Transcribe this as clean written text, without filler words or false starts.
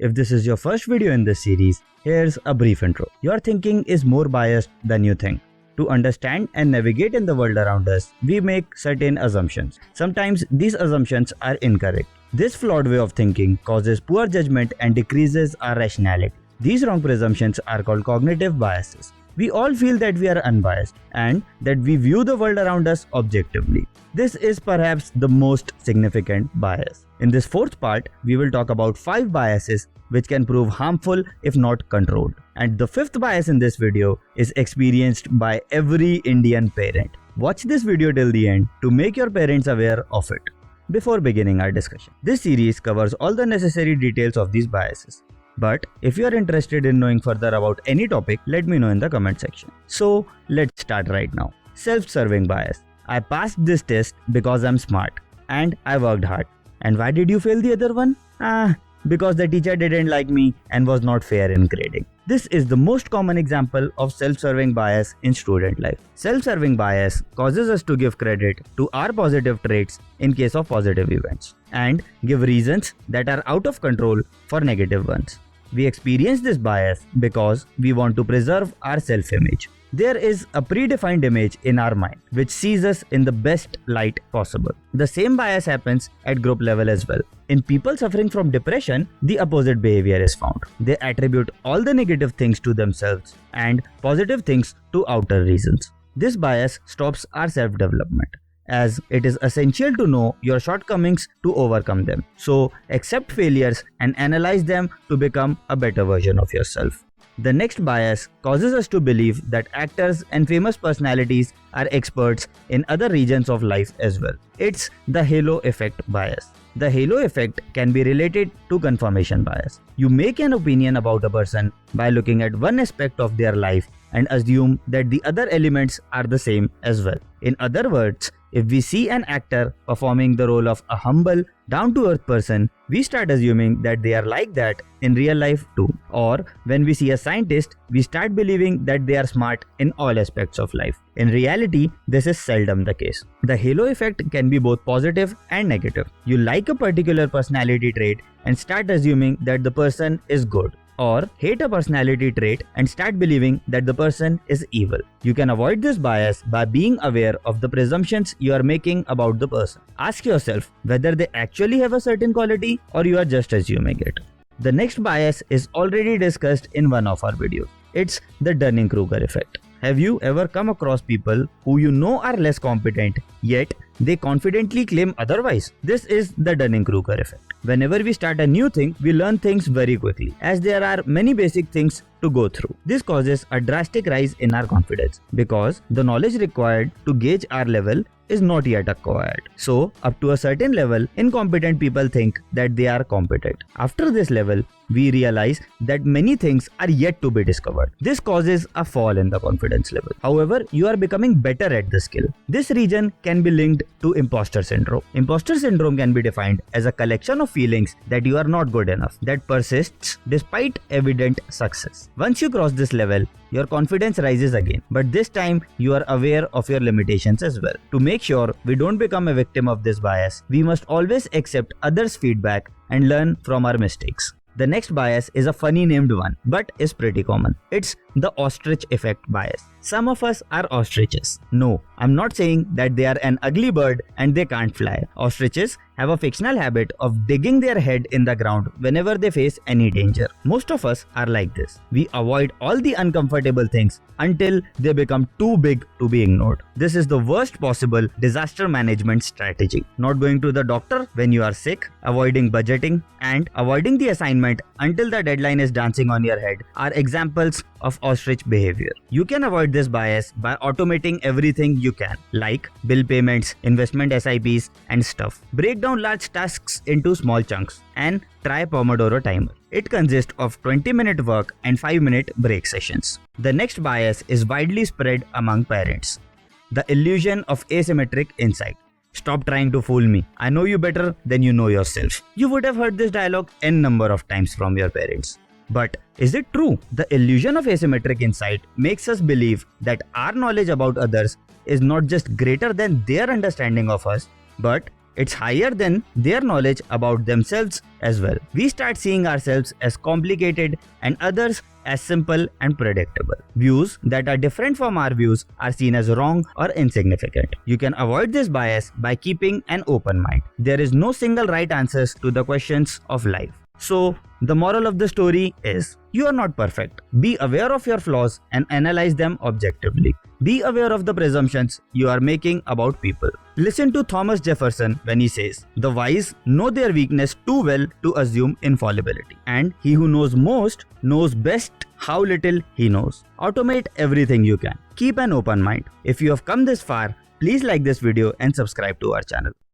If this is your first video in this series, here's a brief intro. Your thinking is more biased than you think. To understand and navigate in the world around us, we make certain assumptions. Sometimes these assumptions are incorrect. This flawed way of thinking causes poor judgment and decreases our rationality. These wrong presumptions are called cognitive biases. We all feel that we are unbiased and that we view the world around us objectively. This is perhaps the most significant bias. In this fourth part, we will talk about 5 biases which can prove harmful if not controlled. And the fifth bias in this video is experienced by every Indian parent. Watch this video till the end to make your parents aware of it. Before beginning our discussion, this series covers all the necessary details of these biases. But if you are interested in knowing further about any topic, let me know in the comment section. So let's start right now. Self-serving bias. I passed this test because I'm smart and I worked hard. And why did you fail the other one? Because the teacher didn't like me and was not fair in grading. This is the most common example of self-serving bias in student life. Self-serving bias causes us to give credit to our positive traits in case of positive events and give reasons that are out of control for negative ones. We experience this bias because we want to preserve our self-image. There is a predefined image in our mind which sees us in the best light possible. The same bias happens at group level as well. In people suffering from depression, the opposite behavior is found. They attribute all the negative things to themselves and positive things to outer reasons. This bias stops our self-development, as it is essential to know your shortcomings to overcome them. So accept failures and analyze them to become a better version of yourself. The next bias causes us to believe that actors and famous personalities are experts in other regions of life as well. It's the halo effect bias. The halo effect can be related to confirmation bias. You make an opinion about a person by looking at one aspect of their life and assume that the other elements are the same as well. In other words, if we see an actor performing the role of a humble, down-to-earth person, we start assuming that they are like that in real life too. Or when we see a scientist, we start believing that they are smart in all aspects of life. In reality, this is seldom the case. The halo effect can be both positive and negative. You like a particular personality trait and start assuming that the person is good, or hate a personality trait and start believing that the person is evil. You can avoid this bias by being aware of the presumptions you are making about the person. Ask yourself whether they actually have a certain quality or you are just assuming it. The next bias is already discussed in one of our videos. It's the Dunning-Kruger effect. Have you ever come across people who you know are less competent, yet they confidently claim otherwise? This is the Dunning-Kruger effect. Whenever we start a new thing, we learn things very quickly, as there are many basic things to go through. This causes a drastic rise in our confidence because the knowledge required to gauge our level is not yet acquired. So, up to a certain level, incompetent people think that they are competent. After this level, we realize that many things are yet to be discovered. This causes a fall in the confidence level. However, you are becoming better at the skill. This region can be linked to imposter syndrome. Imposter syndrome can be defined as a collection of feelings that you are not good enough that persists despite evident success. Once you cross this level, your confidence rises again, but this time you are aware of your limitations as well. To make sure we don't become a victim of this bias, we must always accept others' feedback and learn from our mistakes. The next bias is a funny named one, but is pretty common. It's the ostrich effect bias. Some of us are ostriches. No, I'm not saying that they are an ugly bird and they can't fly. Ostriches have a fictional habit of digging their head in the ground whenever they face any danger. Most of us are like this. We avoid all the uncomfortable things until they become too big to be ignored. This is the worst possible disaster management strategy. Not going to the doctor when you are sick, avoiding budgeting, and avoiding the assignment until the deadline is dancing on your head are examples of ostrich behavior. You can avoid this bias by automating everything you can, like bill payments, investment SIPs, and stuff. Break down large tasks into small chunks and try Pomodoro timer. It consists of 20-minute work and 5-minute break sessions. The next bias is widely spread among parents. The illusion of asymmetric insight. Stop trying to fool me. I know you better than you know yourself. You would have heard this dialogue n number of times from your parents. But is it true? The illusion of asymmetric insight makes us believe that our knowledge about others is not just greater than their understanding of us, but It's higher than their knowledge about themselves as well. We start seeing ourselves as complicated and others as simple and predictable. Views that are different from our views are seen as wrong or insignificant. You can avoid this bias by keeping an open mind. There is no single right answers to the questions of life. So, the moral of the story is, you are not perfect. Be aware of your flaws and analyze them objectively. Be aware of the presumptions you are making about people. Listen to Thomas Jefferson when he says, "The wise know their weakness too well to assume infallibility. And he who knows most knows best how little he knows." Automate everything you can. Keep an open mind. If you have come this far, please like this video and subscribe to our channel.